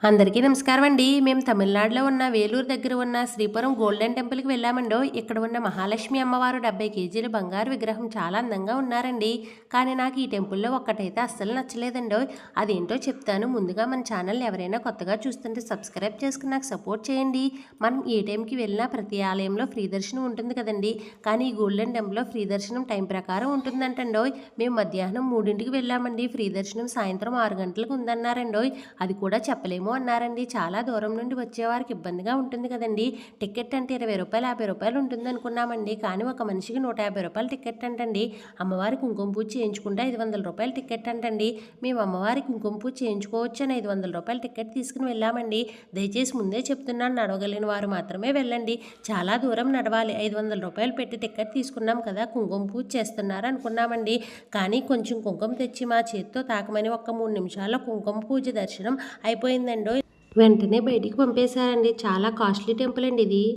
అందరికీ నమస్కారం అండి. మేము తమిళనాడులో ఉన్న వేలూరు దగ్గర ఉన్న శ్రీపురం గోల్డెన్ టెంపుల్కి వెళ్ళామండో. ఇక్కడ ఉన్న మహాలక్ష్మి అమ్మవారు 70 కేజీల బంగారు విగ్రహం చాలా అందంగా ఉన్నారండి. కానీ నాకు ఈ టెంపుల్లో ఒక్కటైతే అస్సలు నచ్చలేదండో. అదేంటో చెప్తాను. ముందుగా మన ఛానల్ ఎవరైనా కొత్తగా చూస్తుంటే సబ్స్క్రైబ్ చేసుకుని నాకు సపోర్ట్ చేయండి. మనం ఏ టైంకి వెళ్ళినా ప్రతి ఆలయంలో ఫ్రీ దర్శనం ఉంటుంది కదండి. కానీ ఈ గోల్డెన్ టెంపుల్లో ఫ్రీ దర్శనం టైం ప్రకారం ఉంటుందంటండో. మేము మధ్యాహ్నం 3ంటికి వెళ్ళామండి. ఫ్రీ దర్శనం సాయంత్రం 6 గంటలకు ఉందన్నారండో. అది కూడా చెప్పలేము అన్నారండి. చాలా దూరం నుండి వచ్చేవారికి ఇబ్బందిగా ఉంటుంది కదండి. టికెట్ అంటే 20 రూపాయలు 50 రూపాయలు ఉంటుంది అనుకున్నామండి. కానీ ఒక మనిషికి 150 రూపాయలు టికెట్ అంటండి. అమ్మవారి కుంకుమ పూజ చేయించుకుంటే 500 రూపాయలు టికెట్ అంటండి. మేము అమ్మవారి కుంకుమ పూజ చేయించుకోవచ్చు అని 500 రూపాయలు టికెట్ తీసుకుని వెళ్ళామండి. దయచేసి ముందే చెప్తున్నాను, నడవగలిగిన వారు మాత్రమే వెళ్ళండి. చాలా దూరం నడవాలి. 500 రూపాయలు పెట్టి టికెట్ తీసుకున్నాం కదా, కుంకుమ పూజ చేస్తున్నారు అనుకున్నామండి. కానీ కొంచెం కుంకుమ తెచ్చి మా చేతితో తాకమని ఒక్క 3 నిమిషాల్లో కుంకుమ పూజ దర్శనం అయిపోయిందండి. వెంటనే బయటికి పంపేశారండి. చాలా కాస్ట్లీ టెంపుల్ అండి ఇది.